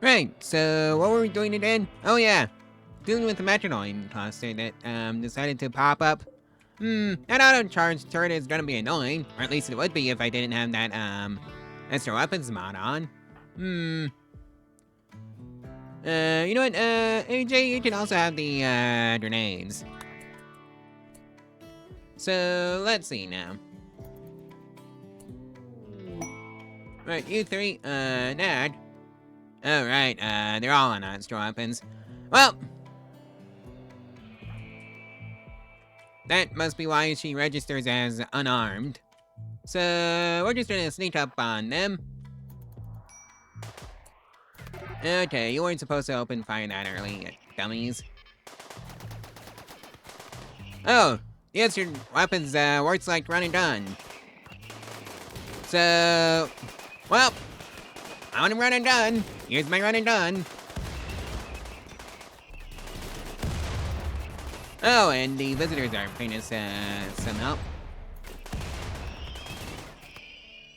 Right, so what were we doing again? Oh yeah, dealing with the metronome cluster that decided to pop up. That auto-charge turret is gonna be annoying, or at least it would be if I didn't have that extra weapons mod on. You know what, AJ, you can also have the grenades. So let's see now. Right, you three, Nad. Oh right, they're all on extra weapons. Well, that must be why she registers as unarmed. So, we're just gonna sneak up on them. Okay, you weren't supposed to open fire that early, dummies. Oh, yes, your weapons works like run and gun. So, well, I want to run and gun. Here's my run and gun. Oh, and the visitors are paying us some help.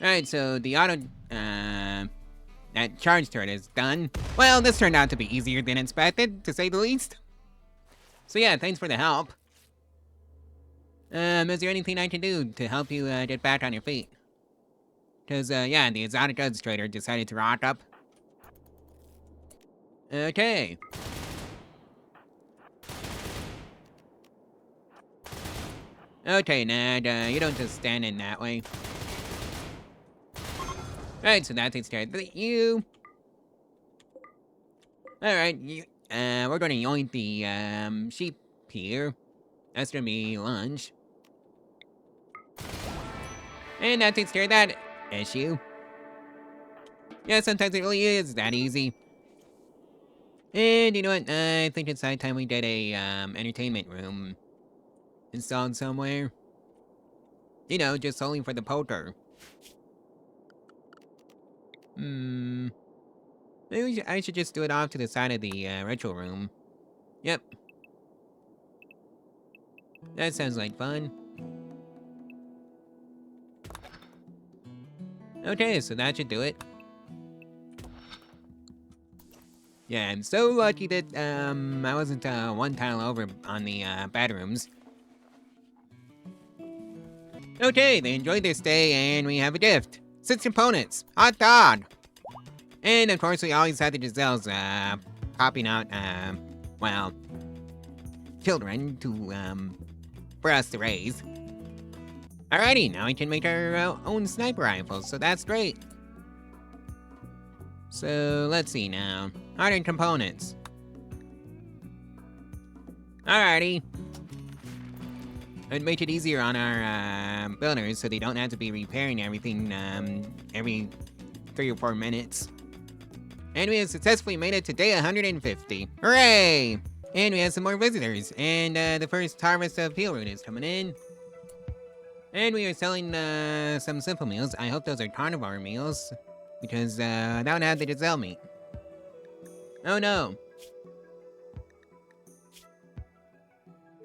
Alright, so the auto, that charge turret is done. Well, this turned out to be easier than expected, to say the least. So yeah, thanks for the help. Is there anything I can do to help you get back on your feet? Cause yeah, the exotic goods trader decided to rock up. Okay. Okay, Ned, you don't just stand in that way. Alright, so that takes care of you. Alright, we're gonna yoink the, sheep here. That's gonna be lunch. And that takes care of that issue. Yeah, sometimes it really is that easy. And you know what, I think it's high time we get a, entertainment room installed somewhere. You know, just solely for the poker. Maybe I should just do it off to the side of the ritual room. Yep. That sounds like fun. Okay, so that should do it. Yeah, I'm so lucky that I wasn't one tile over on the bedrooms. Okay, they enjoyed their stay and we have a gift. 6 components. Hot dog! And of course we always had the Gazelles popping out, well, children to, for us to raise. Alrighty, now we can make our own sniper rifles, so that's great. So, let's see now. Hardened components. Alrighty. It'd make it easier on our builders so they don't have to be repairing everything every 3 or 4 minutes. And we have successfully made it to day 150. Hooray! And we have some more visitors. And the first harvest of peel root is coming in. And we are selling some simple meals. I hope those are carnivore meals. Because that would have the Gazelle meat. Oh no.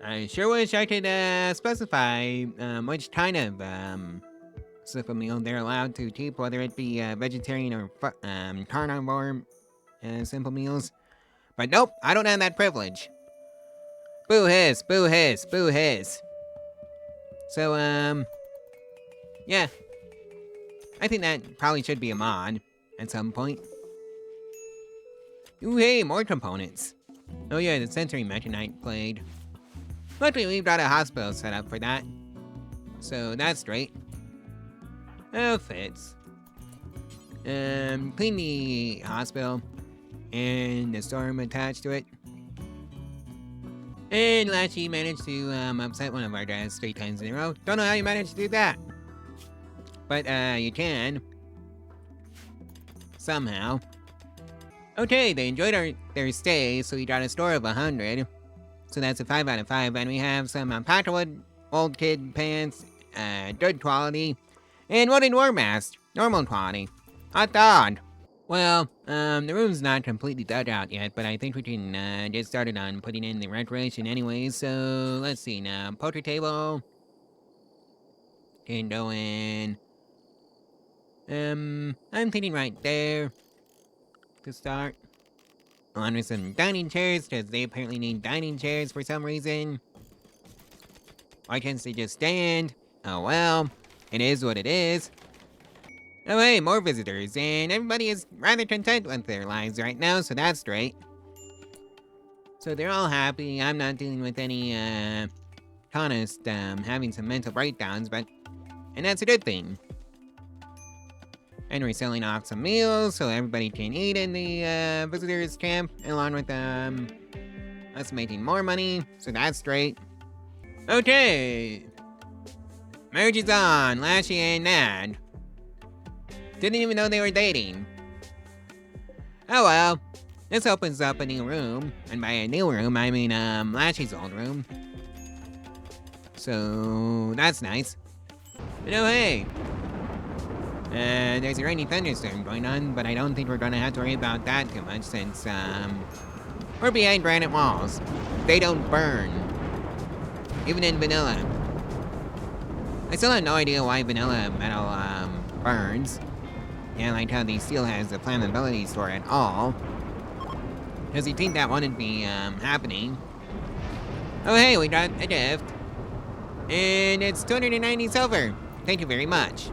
I sure wish I could specify which kind of simple meal they're allowed to keep, whether it be vegetarian or carnivore simple meals. But nope, I don't have that privilege. Boo hiss, boo hiss, boo hiss. So, yeah. I think that probably should be a mod at some point. Ooh, hey, more components. Oh yeah, the sensory mechanite blade. Luckily, we've got a hospital set up for that. So that's great. Outfits. Clean the hospital. And the storm attached to it. And Lashy managed to upset one of our guys 3 times in a row. Don't know how you managed to do that. But you can. Somehow. Okay, they enjoyed their stay, so we got a score of 100. So that's a 5 out of 5, and we have some Packerwood old kid pants, good quality, and wooden war mask, normal quality. Hot dog! Well, the room's not completely dug out yet, but I think we can get started on putting in the decoration anyways, so let's see now. Poker table. Can go in. I'm thinking right there to start. Along with some dining chairs, because they apparently need dining chairs for some reason. Why can't they just stand? Oh well, it is what it is. Oh hey, more visitors, and everybody is rather content with their lives right now, so that's great. So they're all happy. I'm not dealing with any, honest, having some mental breakdowns, and that's a good thing. And we're selling off some meals so everybody can eat in the, visitors camp, along with, us making more money, so that's great. Okay. Marriage is on, Lashy and Nad. Didn't even know they were dating. Oh well. This opens up a new room, and by a new room, I mean, Lashy's old room. So, that's nice. But oh hey. There's a rainy thunderstorm going on, but I don't think we're gonna have to worry about that too much since, we're behind granite walls. They don't burn. Even in vanilla. I still have no idea why vanilla metal, burns. And like how the steel has the flammability store at all. Because you'd think that wouldn't be, happening. Oh hey, we got a gift. And it's 290 silver. Thank you very much.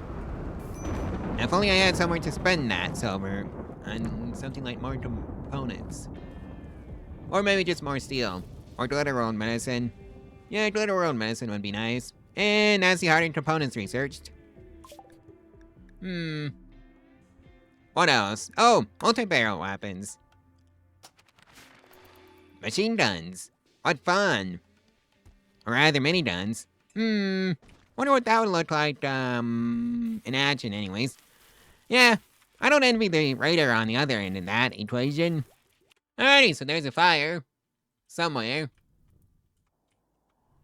If only I had somewhere to spend that silver on something like more components. Or maybe just more steel. Or glitter rolled medicine. Yeah, glitter rolled medicine would be nice. And that's the hardened components researched. What else? Oh, multi-barrel weapons. Machine guns. What fun. Or rather, mini guns. Wonder what that would look like, in action anyways. Yeah, I don't envy the raider on the other end of that equation. Alrighty, so there's a fire. Somewhere.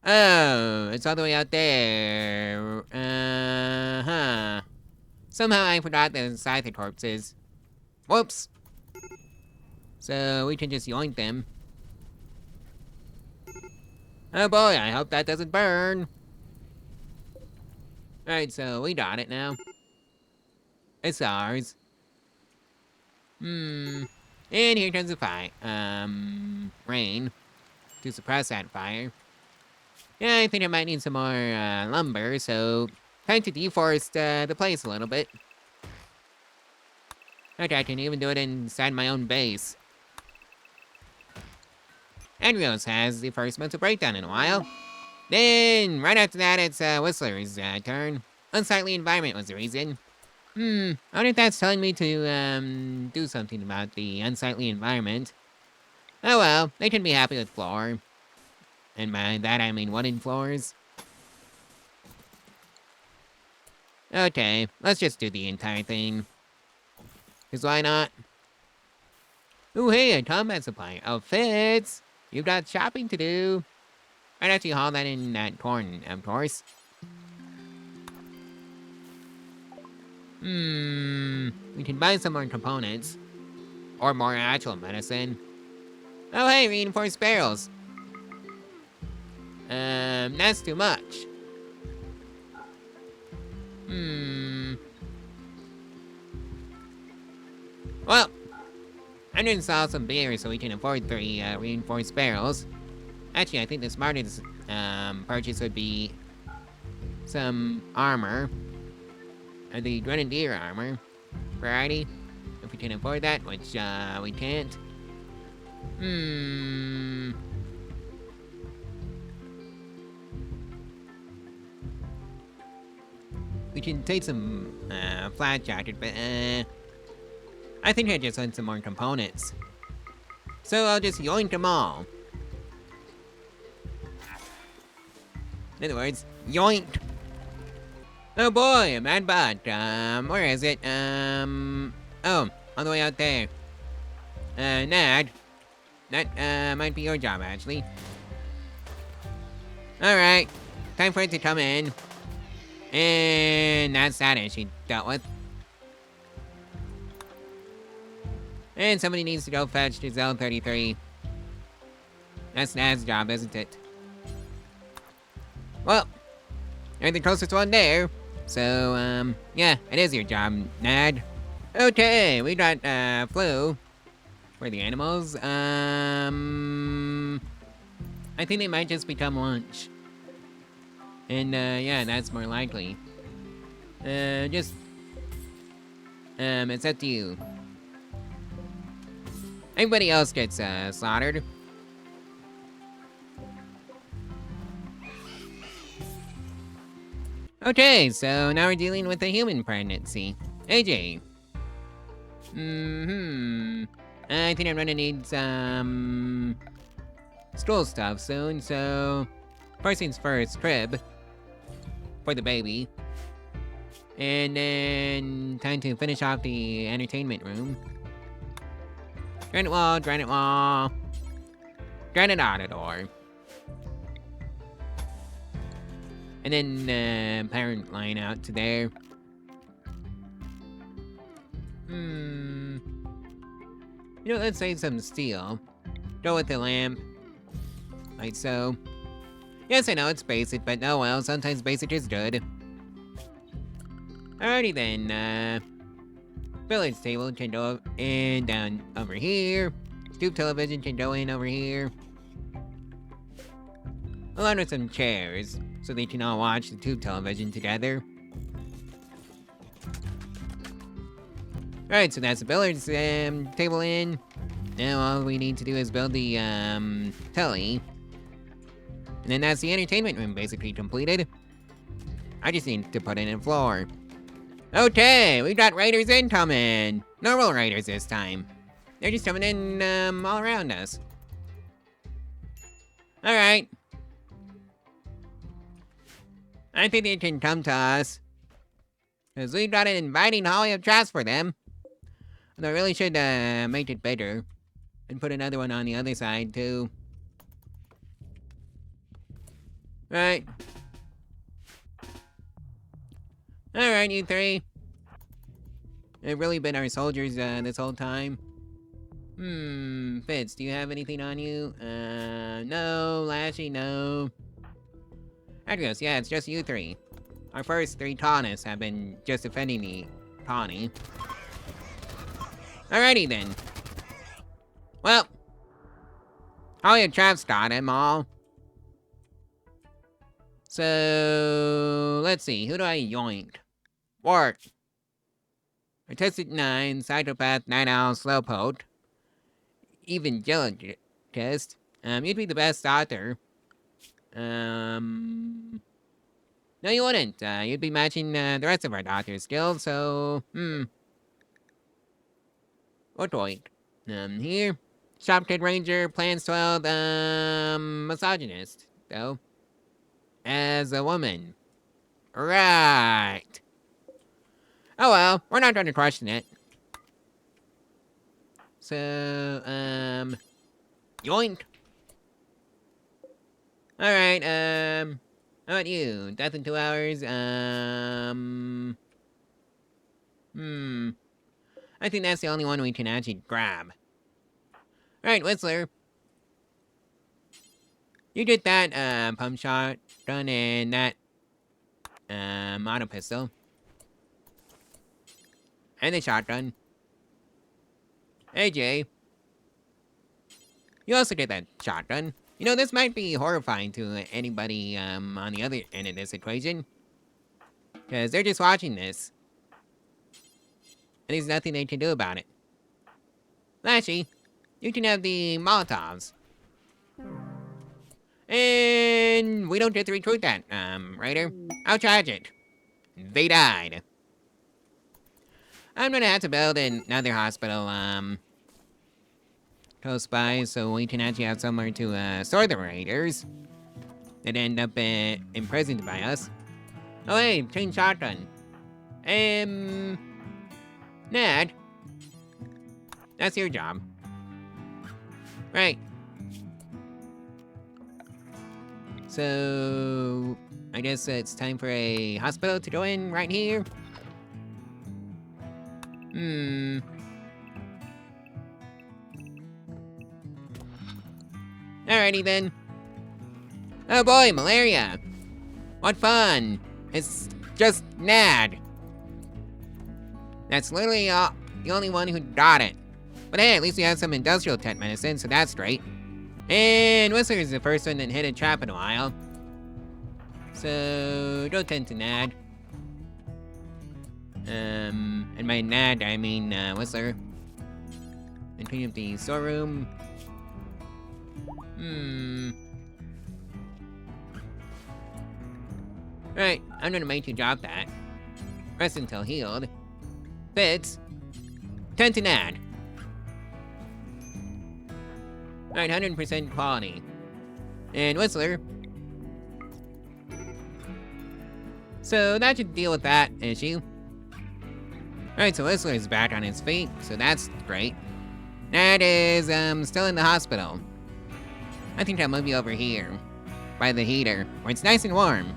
Oh, it's all the way out there. Uh-huh. Somehow I forgot the Scyther corpses. Whoops. So we can just yoink them. Oh boy, I hope that doesn't burn. Alright, so we got it now. It's ours. And here comes the fire. Rain. To suppress that fire. Yeah, I think I might need some more, lumber, so time to deforest, the place a little bit. Okay, I can even do it inside my own base. And Rios has the first mental breakdown in a while. Then, right after that, it's, Whistler's, turn. Unsightly environment was the reason. I wonder if that's telling me to, do something about the unsightly environment. Oh well, they can be happy with floor. And by that I mean wooden floors. Okay, let's just do the entire thing. 'Cause why not? Ooh, hey, a combat supply. Outfits! You've got shopping to do. I'd actually haul that in that corn, of course. We can buy some more components. Or more actual medicine. Oh hey, reinforced barrels. That's too much. Well, I'm gonna install some beer so we can afford 3 reinforced barrels. Actually, I think the smartest purchase would be some armor. The Grenadier armor variety, if we can afford that, which we can't. We can take some flat jacket, but I think I just want some more components. So I'll just yoink them all. In other words, yoink. Oh boy, a mad bot. Where is it? Oh, all the way out there. Nad. That, might be your job, actually. Alright, time for it to come in. And that's that issue dealt with. And somebody needs to go fetch Gazelle 33. That's Nad's job, isn't it? Well, you're the closest one there. So, yeah, it is your job, Nad. Okay, we got, flu. for the animals. I think they might just become lunch. And, yeah, that's more likely. It's up to you. Everybody else gets, slaughtered. Okay, so now we're dealing with a human pregnancy. AJ. I think I'm gonna need some stool stuff soon, so first things first, crib for the baby. And then time to finish off the entertainment room. Granite wall, granite wall. Granite auditor. And then parent line out to there. You know, let's save some steel. Go with the lamp. Like so. Yes, I know it's basic, but oh well, sometimes basic is good. Alrighty then, village table can go in down over here. Stoop television can go in over here. Along with some chairs, so they can all watch the tube television together. Alright, so that's the billiards table in. Now all we need to do is build the telly. And then that's the entertainment room basically completed. I just need to put in a floor. Okay, we've got raiders incoming. Normal raiders this time. They're just coming in all around us. Alright. I think they can come to us. Because we've got an inviting hallway of traps for them. Although I really should make it bigger. And put another one on the other side too. Right. Alright, you three. They've really been our soldiers this whole time. Fitz, do you have anything on you? No. Lashy, no. Adrios, yeah, it's just you three. Our first 3 Taunus have been just defending the Tawny. Alrighty then. Well. All your traps got him all. So, let's see, who do I yoink? Wart. Artistic 9, Psychopath, Night Owl, Slowpoke. Evangelist. You'd be the best doctor. No, you wouldn't. You'd be matching the rest of our doctor's skills, so, What yoink? Here. Shopkid Ranger, Plans 12, misogynist, though. As a woman. Right. Oh well, we're not going to question it. So, yoink. Alright, how about you? Death in 2 hours, I think that's the only one we can actually grab. Alright, Whistler. You get that, pump shot gun and that, auto pistol. And the shotgun. AJ. You also get that shotgun. You know, this might be horrifying to anybody, on the other end of this equation. Because they're just watching this. And there's nothing they can do about it. Lashy, you can have the Molotovs. And we don't get to recruit that, Raider. How tragic. They died. I'm gonna have to build another hospital, close by so we can actually have somewhere to, store the raiders that end up, imprisoned by us. Oh hey, chain shotgun. Ned. That's your job. Right. So, I guess it's time for a hospital to go in right here. Alrighty then. Oh boy, malaria. What fun. It's just Nad. That's literally the only one who got it. But hey, at least we have some industrial tech medicine, so that's great. And Whistler is the first one that hit a trap in a while. So, don't tend to Nad. And by Nad, I mean, Whistler. And clean up the storeroom. Right, I'm gonna make you drop that. Rest until healed. Fits. Tend to Nad. Alright, 100% quality. And Whistler. So that should deal with that issue. Alright, so Whistler is back on his feet, so that's great. Nad is, still in the hospital. I think I'll move you over here. By the heater, where it's nice and warm.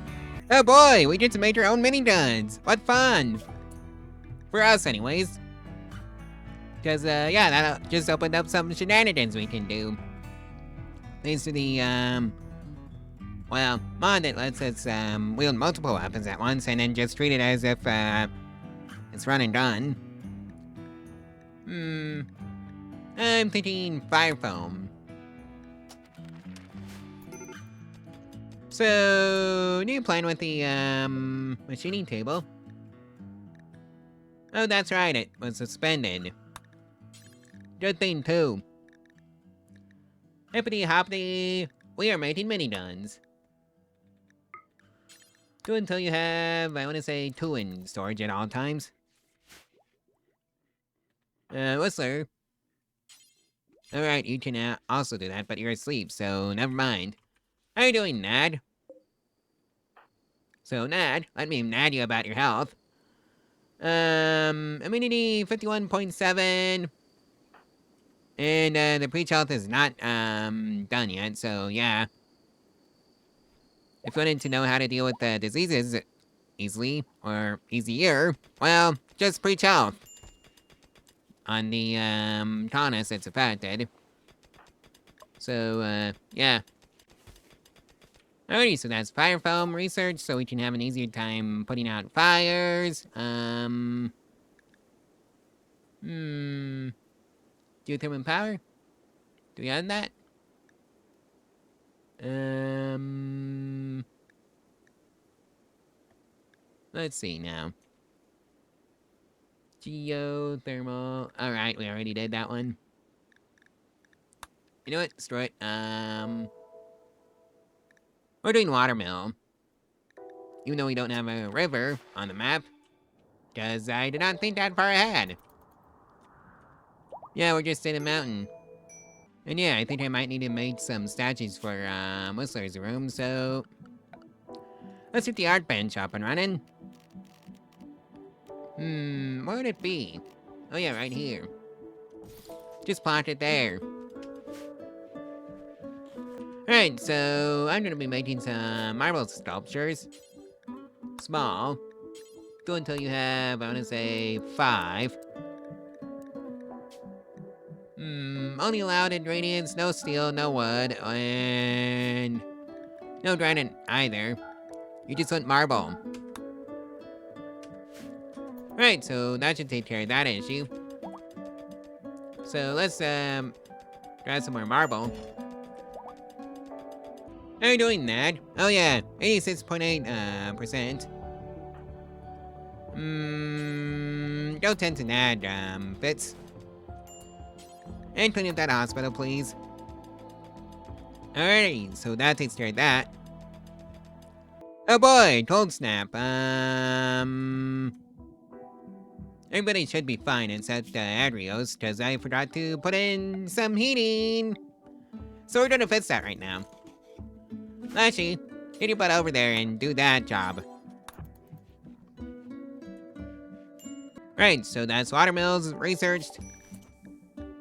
Oh boy, we get to make our own mini guns. What fun! For us, anyways. Because, yeah, that just opened up some shenanigans we can do. Thanks to the, well, mod that lets us, wield multiple weapons at once and then just treat it as if, it's run and done. I'm thinking fire foam. So, new plan with the, machining table. Oh, that's right, it was suspended. Good thing, too. Hippity hoppity, we are making mini guns. Do until you have, I want to say, 2 in storage at all times. Whistler. Alright, you can also do that, but you're asleep, so never mind. How are you doing, Nad? So, Nad, let me nad you about your health. Immunity 51.7. And, the breach health is not, done yet, so yeah. If you wanted to know how to deal with the diseases easily, or easier, well, just breach health. On the, colonists it's affected. So, yeah. Alrighty, so that's fire foam research, so we can have an easier time putting out fires. Geothermal power? Do we have that? Let's see now. Geothermal. Alright, we already did that one. You know what? Screw it. We're doing watermill. Even though we don't have a river on the map. Because I did not think that far ahead. Yeah, we're just in a mountain. And yeah, I think I might need to make some statues for, Whistler's room, so... Let's get the art bench up and running. Where would it be? Oh yeah, right here. Just plot it there. Alright, so I'm gonna be making some marble sculptures. Small. Go until you have, I wanna say, 5. Only allowed in radiance, no steel, no wood, and... no granite either. You just want marble. Right, so that should take care of that issue. So let's, grab some more marble. How are you doing, Nad? Oh yeah, 86.8%. Go tend to Nad, Fitz. And clean up that hospital, please. Alrighty, so that takes care of that. Oh boy, cold snap. Everybody should be fine except Adrios, because I forgot to put in some heating. So we're gonna fix that right now. Lashy, get your butt over there and do that job. Right, so that's watermills researched.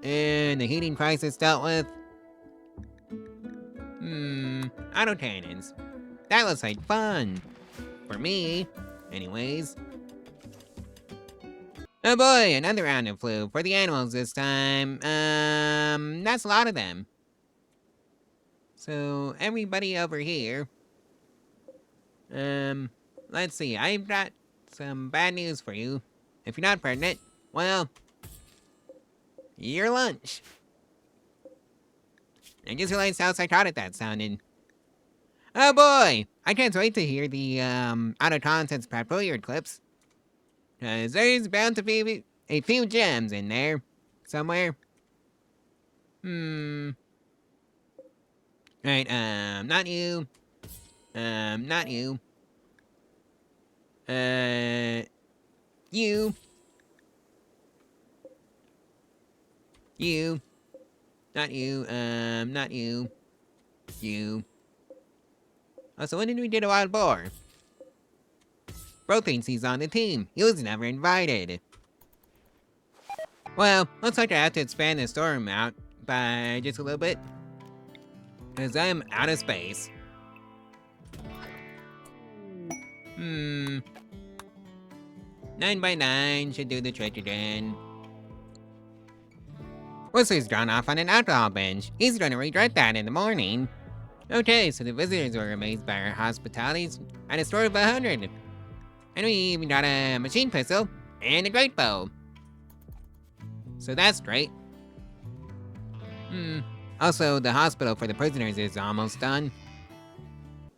And the heating crisis dealt with. Auto cannons. That looks like fun. For me, anyways. Oh boy, another round of flu for the animals this time. That's a lot of them. So, everybody over here. Let's see, I've got some bad news for you. If you're not pregnant, well, Your lunch. I just realized how psychotic that sounded. Oh boy! I can't wait to hear the, out of context Pat Billiard clips. Cause there's bound to be a few gems in there. Somewhere. Right, not you. Not you. You. You. Not you. Not you. You. Also, when did we get a wild boar? Bro thinks he's on the team. He was never invited. Well, looks like I have to expand the storm out by just a little bit. Because I'm out of space. 9 by 9 should do the trick again. Whistler's gone off on an alcohol binge. He's gonna regret that in the morning. Okay, so the visitors were amazed by our hospitalities at a store of 100. And we even got a machine pistol and a great bow. So that's great. Also, the hospital for the prisoners is almost done.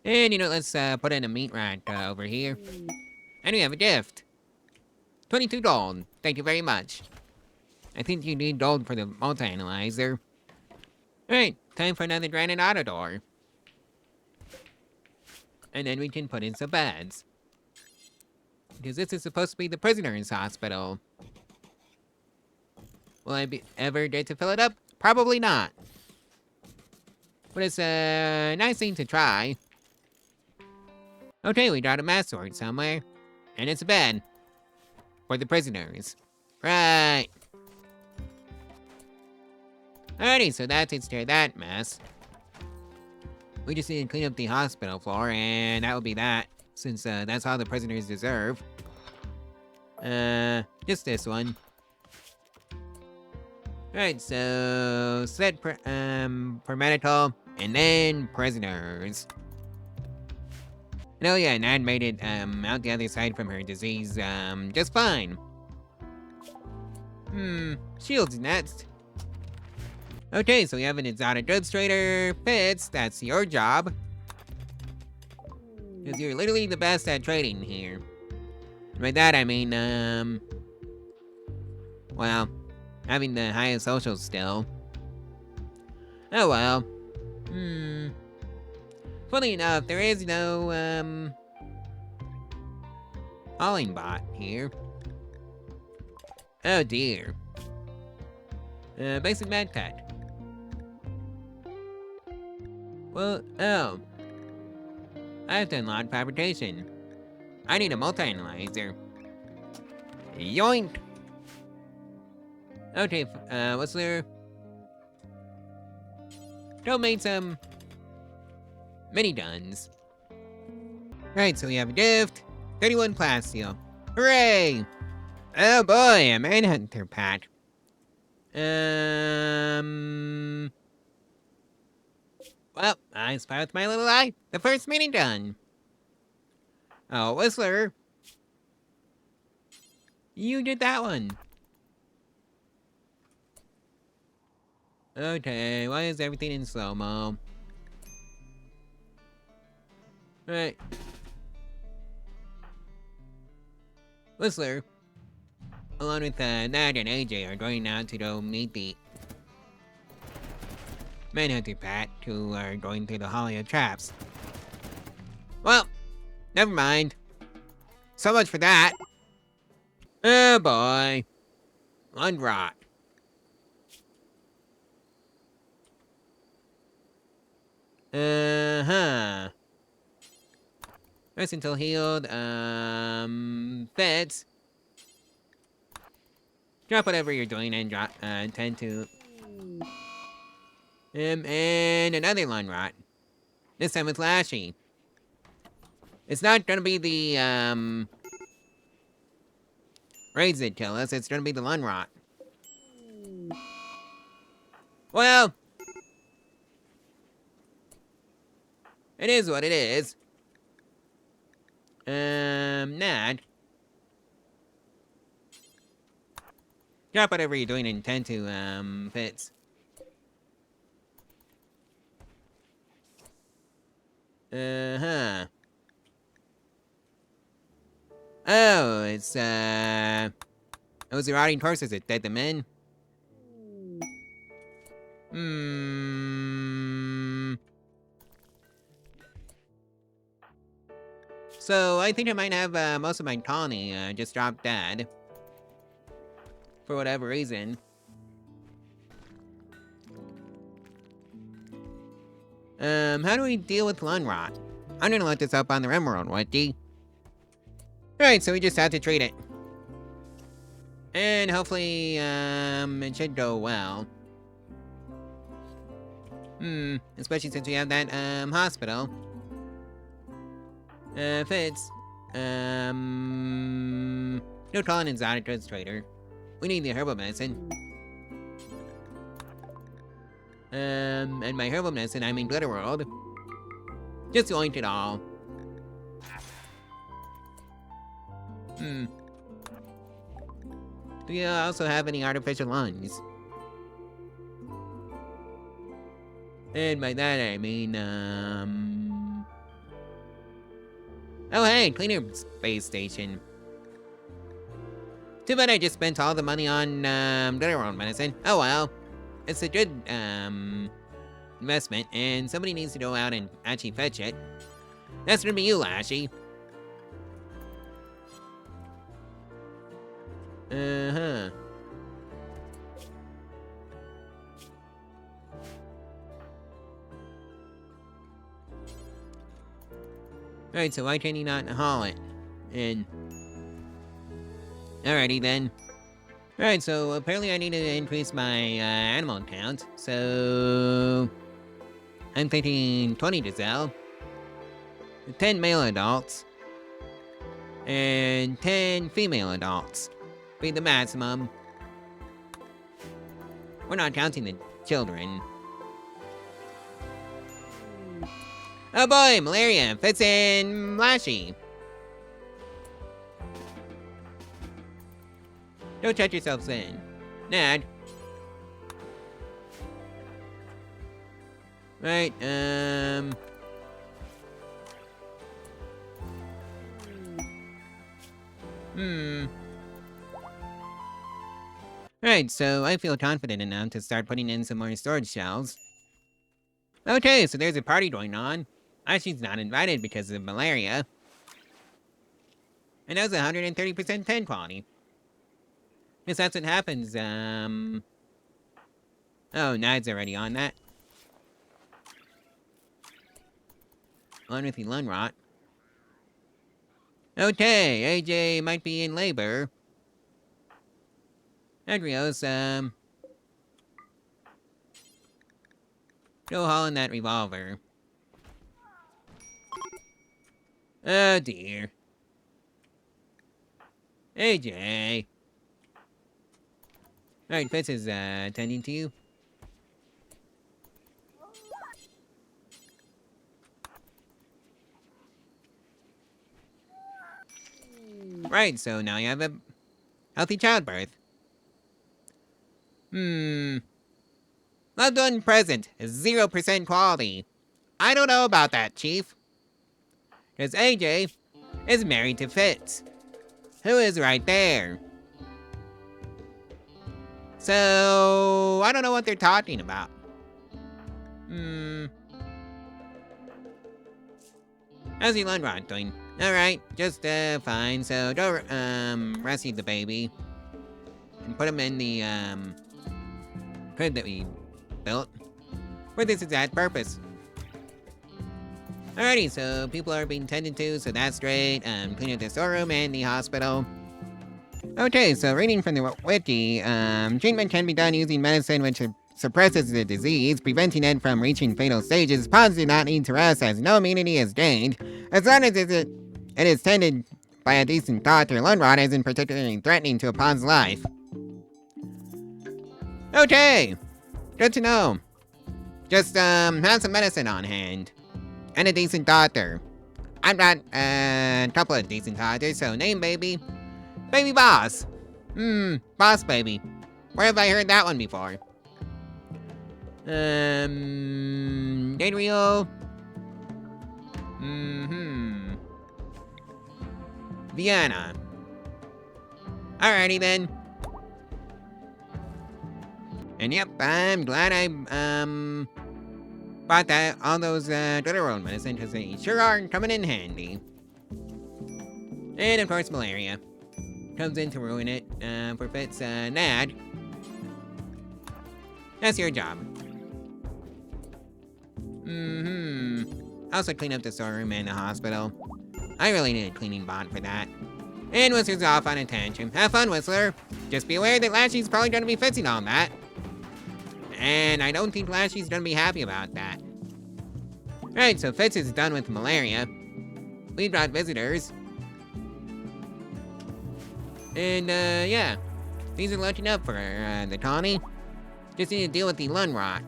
And let's put in a meat rack over here. And we have a gift. 22 gold. Thank you very much. I think you need gold for the multi-analyzer. Alright, time for another granite auto door. And then we can put in some beds. Because this is supposed to be the prisoner's hospital. Will I ever get to fill it up? Probably not. But it's a nice thing to try. Okay, we got a mass sword somewhere. And it's a bed. For the prisoners. Right. Alrighty, so that takes care of that mess. We just need to clean up the hospital floor, and that will be that. Since that's all the prisoners deserve. Just this one. Alright, so set for medical, and then prisoners. And oh yeah, Nad made it out the other side from her disease just fine. Shields next. Okay, so we have an exotic goods trader. Fitz, that's your job. Because you're literally the best at trading here. By that I mean, well, having the highest social still. Oh well. Funny enough, there is no, hauling bot here. Oh dear. Basic med tech. Well, oh. I have to unlock fabrication. I need a multi-analyzer. Yoink! Okay, what's there? Go make some mini guns. Right, so we have a gift. 31 plasteel. Hooray! Oh boy, a manhunter pack. Well, I spy with my little eye. The first mini gun. Oh, Whistler. You did that one. Okay, why is everything in slow-mo? Right. Whistler, along with Nad and AJ, are going out to go meet the Manhunter Pat, who are going through the Holly of Traps. Well, never mind. So much for that. Oh boy. Unrot. Rest until healed. Feds. Drop whatever you're doing and drop, tend to. And another Lun Rot. This time with Lashy. It's not gonna be the, raids that kill us, it's gonna be the Lun Rot. Well, it is what it is. Nad. Drop whatever you're doing and tend to, Fitz. Uh-huh. Oh, it's, those are rotting corpses that dead them in. So, I think I might have, most of my colony, just drop dead. For whatever reason. How do we deal with lung rot? I'm gonna look this up on the Rimworld, Wiki. Alright, so we just have to treat it. And hopefully, it should go well. Especially since we have that, hospital. Fitz. No calling exotic goods trader. We need the herbal medicine. And by herbal medicine, I mean Glitterworld. Just oint it all. Do you also have any artificial lungs? And by that I mean, oh hey, cleaner space station. Too bad I just spent all the money on, Glitterworld medicine. Oh well. It's a good, investment, and somebody needs to go out and actually fetch it. That's gonna be you, Lashy. Uh-huh. Alright, so why can you not haul it? And... Alrighty then. Alright, so apparently I need to increase my, animal count, so... I'm thinking 20 Gazelle, 10 male adults, and 10 female adults. Be the maximum. We're not counting the children. Oh boy, malaria, Fitz and Lashy. Don't touch yourselves in. Nad. Right, Right, so I feel confident enough to start putting in some more storage shelves. Okay, so there's a party going on. Ashley's not invited because of malaria. And that was 130% 10 quality. Guess that's what happens, Oh, Nad's already on that. On with the lung rot. Okay, AJ might be in labor. Adrios, go haul in that revolver. Oh dear. AJ. Alright, Fitz is, attending to you. Right, so now you have a healthy childbirth. Loved one present is 0% quality. I don't know about that, Chief. Because AJ is married to Fitz, who is right there. So, I don't know what they're talking about. How's your lung rot doing? Alright, just, fine. So, go, rescue the baby. And put him in the, crib that we built. For this exact purpose. Alrighty, so people are being tended to, so that's great. Clean up the storeroom and the hospital. Okay, so reading from the wiki, treatment can be done using medicine which suppresses the disease, preventing it from reaching fatal stages. Pawns do not need to rest as no immunity is gained. As long as it is tended by a decent doctor, lung rot isn't particularly threatening to a pawn's life. Okay, good to know. Just, have some medicine on hand. And a decent doctor. I've got, a couple of decent doctors, so name baby. Baby Boss. Boss baby. Where have I heard that one before? Date reel. Vienna. Alrighty then. And yep, I'm glad I, bought all those, Tradeable medicine, because they sure are coming in handy. And of course, malaria. Comes in to ruin it, for Fitz, Nad. That's your job. Also clean up the storeroom and the hospital. I really need a cleaning bot for that. And Whistler's off on a tantrum. Have fun, Whistler. Just be aware that Lashy's probably gonna be fixing all that. And I don't think Lashy's gonna be happy about that. Right, so Fitz is done with malaria. We brought visitors. And, yeah. Things are looking up for, the colony. Just need to deal with the lung rot.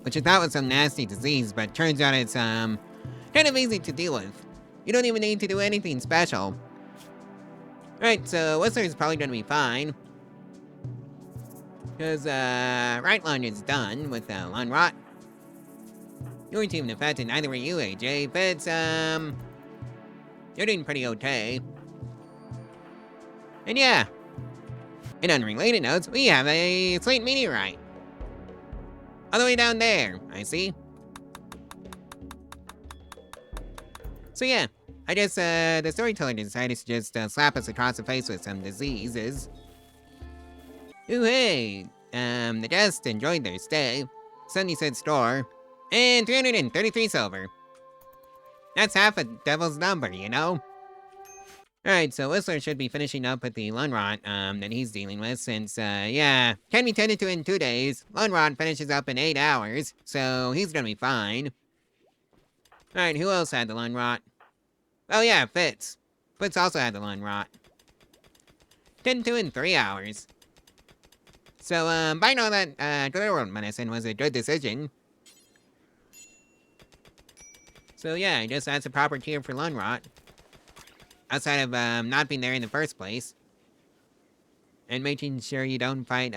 Which I thought was some nasty disease, but turns out it's, kind of easy to deal with. You don't even need to do anything special. Right, so Whistler's probably gonna be fine. Because, right lung is done with, lung rot. You weren't even affected, neither were you, AJ. But, you're doing pretty okay. And yeah. In unrelated notes, we have a slate meteorite. All the way down there, I see. So yeah, I guess, the storyteller decided to just, slap us across the face with some diseases. Ooh, hey, the guests enjoyed their stay. 70-cent store, and 333 silver. That's half a devil's number, you know? Alright, so Whistler should be finishing up with the lung rot, that he's dealing with, since, yeah, can be tended to in 2 days. Lung rot finishes up in 8 hours, so he's gonna be fine. Alright, who else had the lung rot? Oh yeah, Fitz. Fitz also had the lung rot. Tended to in 3 hours. So, I know that, Rimworld medicine was a good decision. So yeah, I guess that's a proper cure for lung rot. Outside of, not being there in the first place. And making sure you don't fight,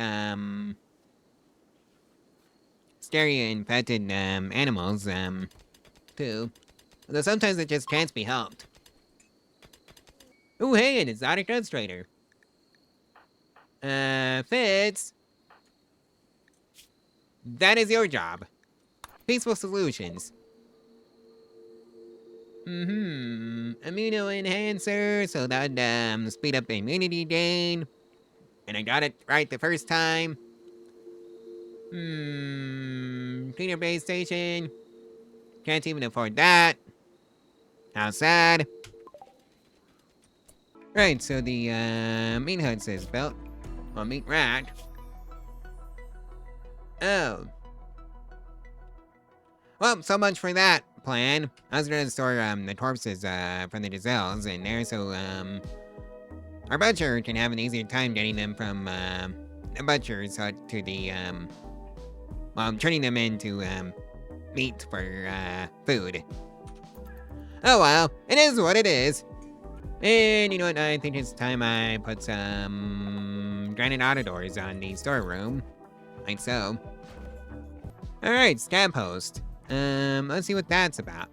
stereo-infected, animals, too. Although sometimes it just can't be helped. Ooh, hey, an exotic goods trader. Fitz. That is your job. Peaceful solutions. Amino enhancer, so that would speed up the immunity gain. And I got it right the first time. Cleaner base station. Can't even afford that. How sad. Right, so the, meat hood says belt. Well, meat rack. Oh. Well, so much for that plan. I was gonna store, the corpses, from the Gazelles in there, so, our butcher can have an easier time getting them from, the butcher's hut to the, well, turning them into, meat for, food. Oh well, it is what it is. And you know what, I think it's time I put some granite autodoors on the storeroom. Like so. Alright, scab host. Let's see what that's about.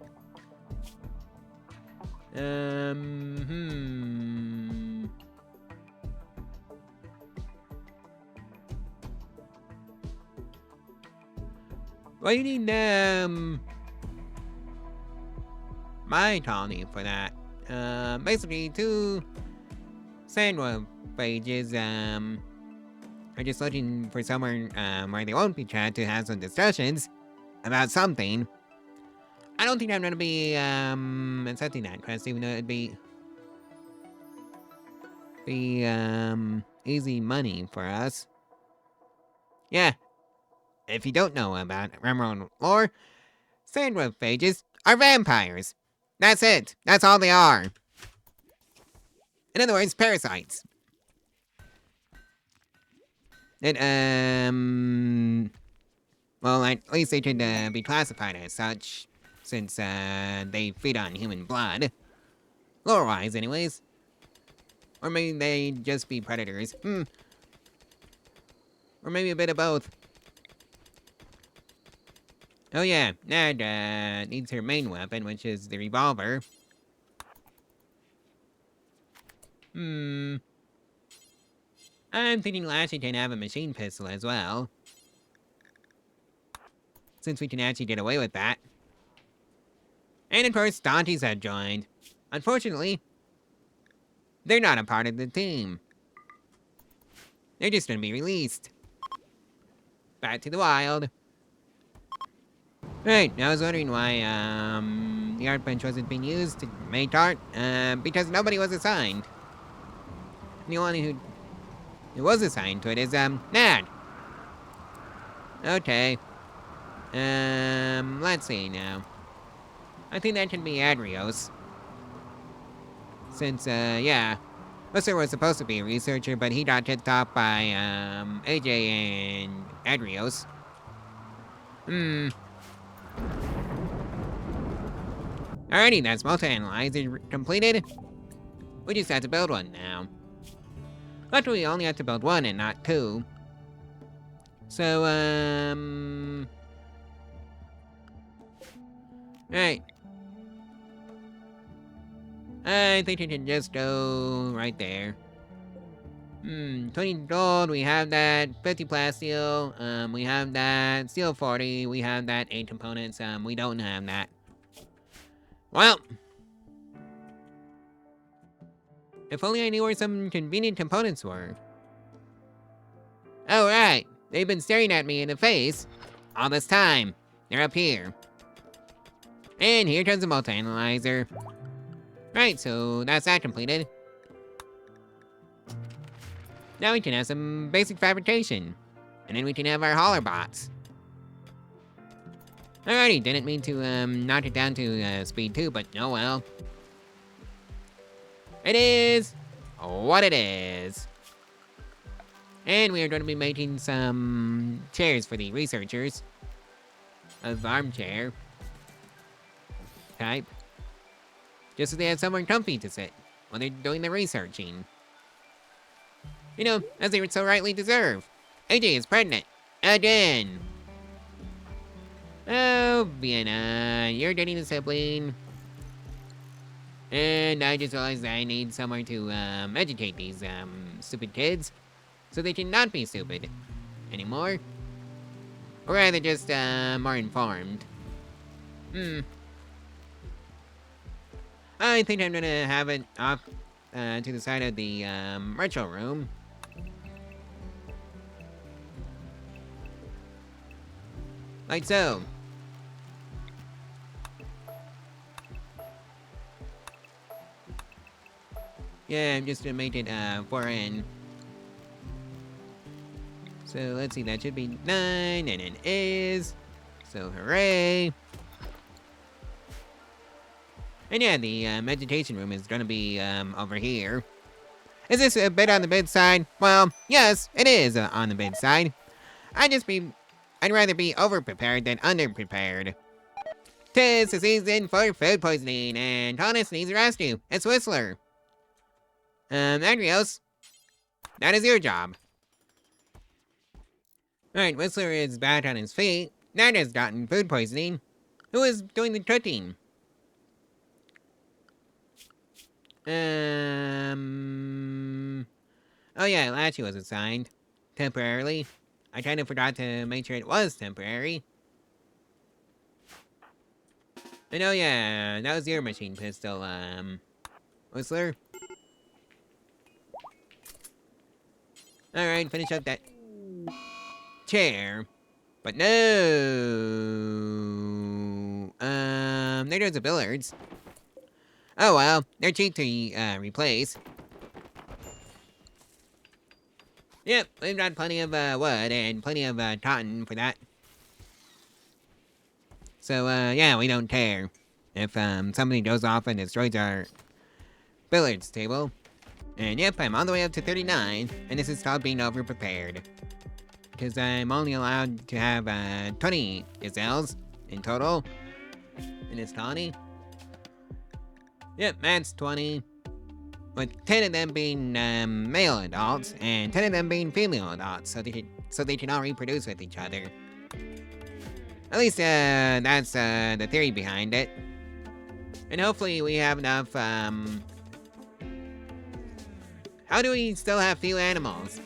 Well, you need, my colony for that. Basically, 2 sandwolf pages, are just looking for somewhere, where they won't be trying to have some discussions about something. I don't think I'm gonna be, accepting that quest, even though it'd be easy money for us. Yeah. If you don't know about Rimworld lore, sandwolf pages are vampires. That's it. That's all they are. In other words, parasites. It, well, at least they could, be classified as such, since, they feed on human blood. Lore-wise, anyways. Or maybe they just be predators. Or maybe a bit of both. Oh yeah, Nad needs her main weapon, which is the revolver. I'm thinking Lassie can have a machine pistol as well. Since we can actually get away with that. And of course, Dante's had joined. Unfortunately, they're not a part of the team. They're just gonna be released. Back to the wild. Right, I was wondering why, the art bench wasn't being used to make art, because nobody was assigned. The only one who was assigned to it is, Nad. Okay. Let's see now. I think that can be Adrios. Since, yeah. Whistler was supposed to be a researcher, but he got kicked off by, AJ and Adrios. Alrighty, that's multi-analyzer completed. We just have to build one now. Luckily, we only have to build one and not two. So, right. I think you can just go right there. 20 gold, we have that. 50 plasteel, we have that. Steel 40, we have that. 8 components, we don't have that. Well. If only I knew where some convenient components were. Oh, right. They've been staring at me in the face all this time. They're up here. And here comes the multi-analyzer. Right, so that's that completed. Now we can have some basic fabrication. And then we can have our hauler bots. Alrighty, didn't mean to knock it down to speed 2, but oh well. It is what it is. And we are going to be making some chairs for the researchers. Of armchair type. Just so they have somewhere comfy to sit while they're doing the researching. You know, as they would so rightly deserve. AJ is pregnant. Again. Oh, Vienna, you're dating a sibling. And I just realized I need somewhere to, educate these, stupid kids. So they can not be stupid anymore. Or rather just, more informed. I think I'm gonna have it off, to the side of the, retro room. Like so. Yeah, I'm just gonna make it, 4 in. So let's see, that should be 9, and it is. So hooray. And yeah, the meditation room is gonna be over here. Is this a bit on the bid side? Well, yes, it is on the bid side. I'd rather be over-prepared than under-prepared. 'Tis the season for food poisoning, and Thomas needs a rescue. It's Whistler. Adrios, that is your job. Alright, Whistler is back on his feet. Nat has gotten food poisoning. Who is doing the cooking? Oh yeah, Lassie was assigned. Temporarily. I kind of forgot to make sure it was temporary. And oh yeah, that was your machine pistol, Whistler. Alright, finish up that chair. But no. There goes the billiards. Oh well, they're cheap to replace. Yep, we've got plenty of wood and plenty of cotton for that. So yeah, we don't care if somebody goes off and destroys our billiards table. And yep, I'm all the way up to 39, and this is called being over-prepared. Because I'm only allowed to have 20 gazelles in total in this colony. Yep, that's 20. With 10 of them being male adults, and 10 of them being female adults, so so they can all reproduce with each other. At least, that's, the theory behind it. And hopefully we have enough, How do we still have few animals?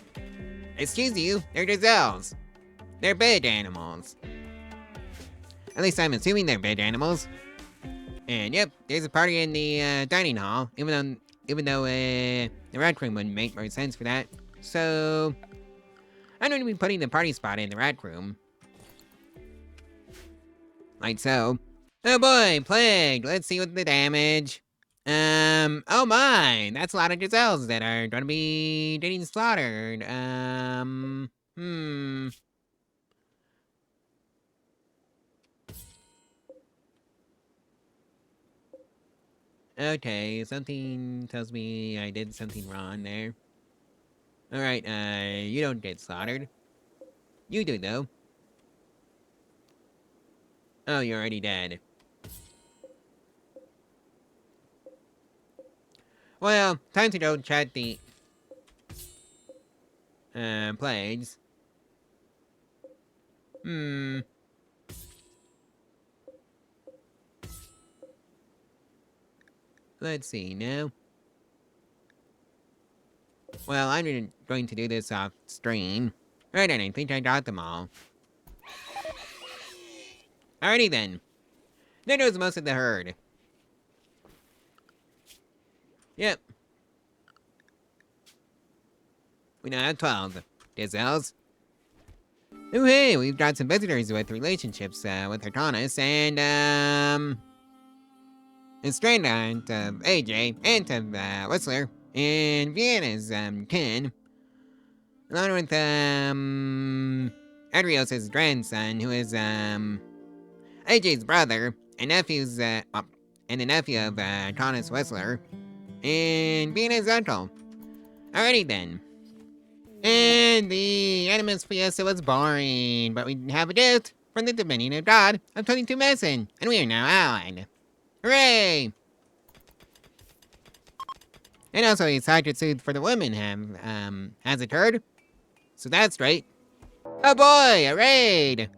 Excuse you, they're gazelles. They're big animals. At least I'm assuming they're big animals. And yep, there's a party in the dining hall, even though the rat room wouldn't make more sense for that. So I'm going to be putting the party spot in the rat room. Like so. Oh boy, plague, let's see what the damage. Oh my, that's a lot of gazelles that are gonna be getting slaughtered. Okay, something tells me I did something wrong there. Alright, you don't get slaughtered. You do, though. Oh, you're already dead. Well, time to go check the plagues. Let's see now. Well, I'm going to do this off stream. Right, I think I got them all. Alrighty then. There goes most of the herd. Yep. We now have 12 gazelles. Oh hey, we've got some visitors with relationships with Artanis and Stranda and AJ and Whistler and Vienna's kin. Along with Adrios' grandson, who is AJ's brother and nephew's and the nephew of Artanis Whistler. And Vienna's uncle. Alrighty then. And the Animus Fiesta was boring, but we have a gift from the Dominion of God of 22 medicine, and we are now allied. Hooray! And also a sacred suit for the women has occurred. So that's great. Oh boy, a raid!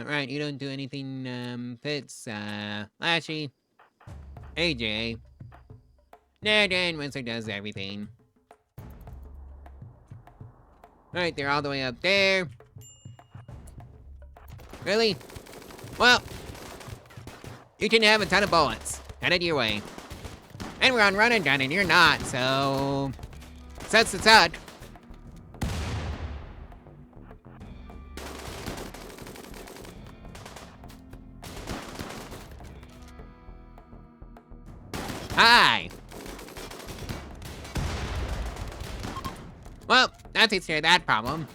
Right, you don't do anything, Fitz, Lashy. AJ. Nah, Dan Winsor does everything. Alright, they're all the way up there. Really? Well, you can have a ton of bullets. Headed your way. And we're on run and gun and you're not, so... Sucks to suck. Hi! Well, that takes care of that problem.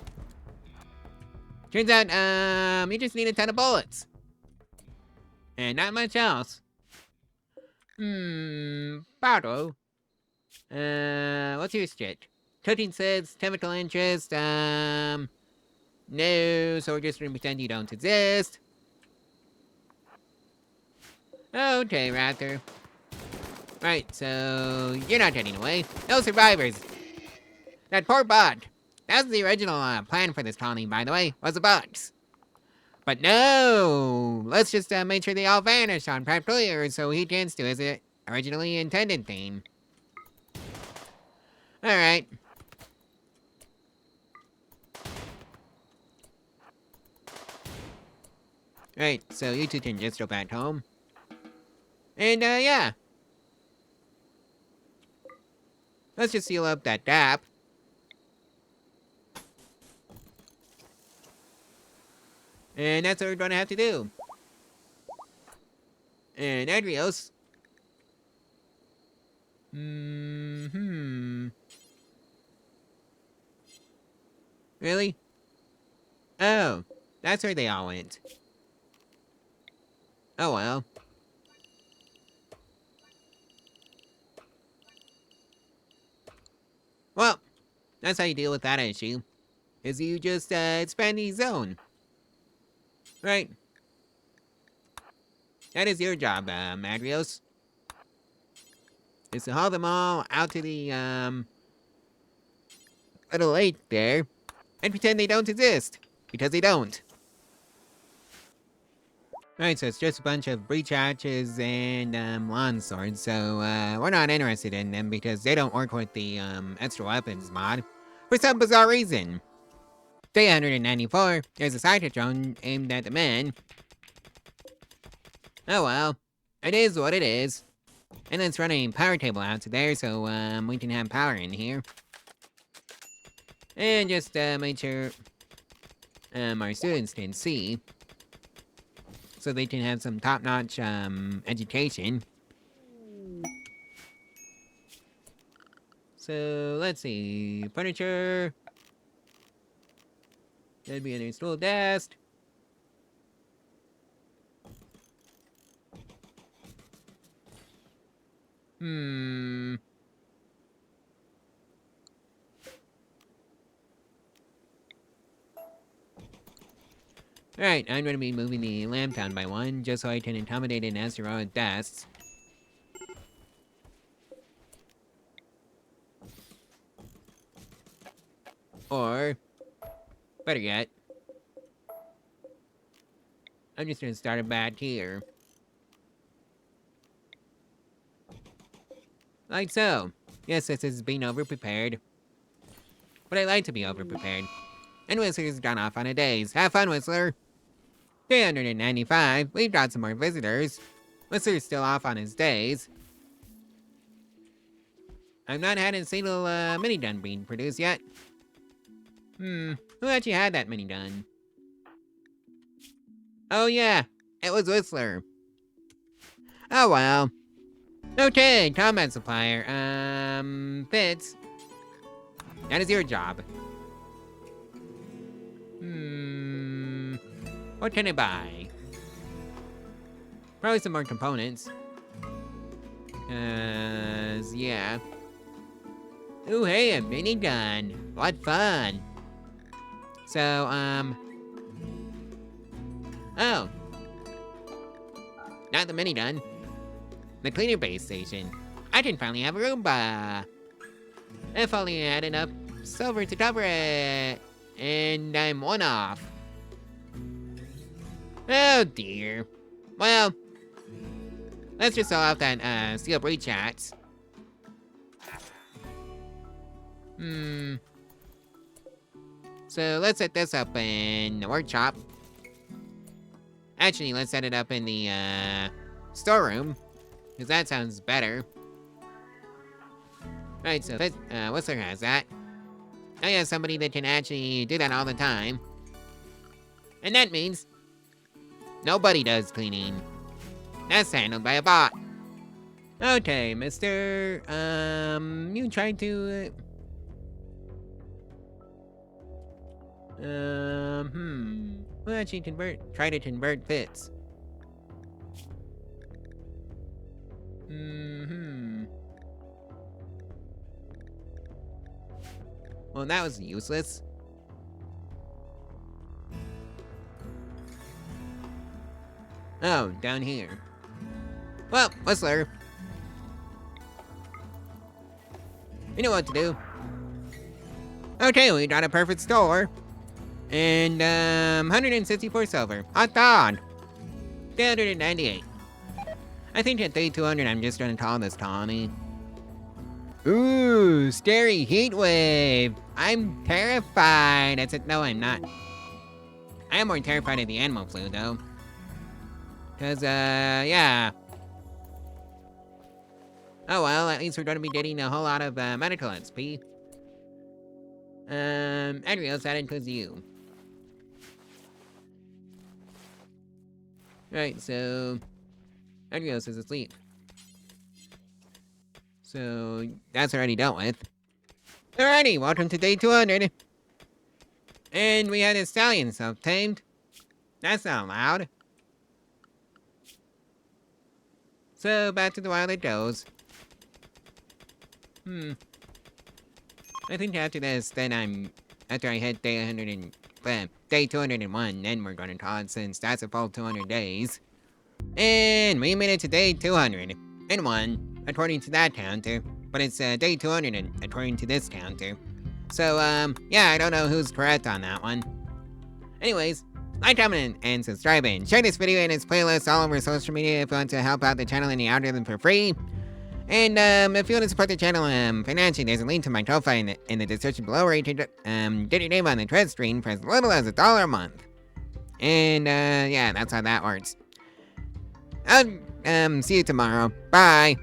Turns out, you just need a ton of bullets. And not much else. Bardo. What's your shit? Cooking says chemical interest, no, so we're just gonna pretend you don't exist. Okay, Raptor. Right, so you're not getting away. No survivors. That poor bot. That was the original plan for this colony, by the way, was the bots. But no! Let's just make sure they all vanish on Patrollier so he can do his originally intended thing. Alright. Right, so you two can just go back home. And, yeah. Let's just seal up that gap. And that's what we're gonna have to do. And Adrios. Really? Oh, that's where they all went. Oh well. Well, that's how you deal with that issue. Is you just expand the zone. Right. That is your job, Adrios. is to haul them all out to the, little lake there and pretend they don't exist. Because they don't. Alright, so it's just a bunch of breach hatches and, lawn swords, so, we're not interested in them because they don't work with the, extra weapons mod. For some bizarre reason. Day 194, there's a side drone aimed at the men. Oh well. It is what it is. And let's run a power table out to there so, we can have power in here. And just, make sure, our students can see. So they can have some top-notch, education. So, let's see. Furniture. That'd be a nice little desk. Alright, I'm gonna be moving the lamp down by one, just so I can accommodate an asteroid desks. Or, better yet, I'm just gonna start it back here. Like so. Yes, this is being overprepared. But I like to be overprepared. And Whistler's gone off on a daze. Have fun, Whistler! 395, we've got some more visitors. Whistler's still off on his days. I've not had a single, minigun being produced yet. Who actually had that minigun? Oh yeah, it was Whistler. Oh well. Okay, combat supplier, Fitz. That is your job. What can I buy? Probably some more components. Yeah. Ooh, hey, a minigun. What fun. So, oh. Not the minigun. The cleaner base station. I can finally have a Roomba. If only I had enough silver to cover it. And I'm one off. Oh dear. Well, let's just sell off that steel breach hats. So let's set this up in the workshop. Actually, let's set it up in the storeroom, because that sounds better. Right, so Whistler has that. I have somebody that can actually do that all the time. And that means nobody does cleaning. That's handled by a bot. Okay, mister, you tried to, we'll actually try to convert Fitz. Well, that was useless. Oh, down here. Well, Whistler. You know what to do. Okay, we got a perfect store. And, 164 silver. Hot dog. 398. I think at day 200, I'm just gonna call this colony. Ooh, scary heat wave. I'm terrified. I said, no, I'm not. I am more terrified of the animal flu, though. Cause, yeah. Oh well, at least we're gonna be getting a whole lot of, medical XP. Adrios, that includes you. Right, so... Adrios is asleep. So, that's already dealt with. Alrighty, welcome to day 200. And we had a stallion self-tamed. That's not allowed. So, back to the wild it goes. I think after this, then after I hit day 100 and, day 201, then we're gonna call it since that's a full 200 days. And we made it to day 201. according to that counter, but it's day 200 according to this counter. So, yeah, I don't know who's correct on that one. Anyways, like, comment, and subscribe, and share this video and its playlist all over social media if you want to help out the channel and the algorithm for free. And if you want to support the channel financially, there's a link to my Ko-Fi in the description below where you can get your name on the Tread stream for as little as $1 a month. And yeah, that's how that works. I'll see you tomorrow. Bye.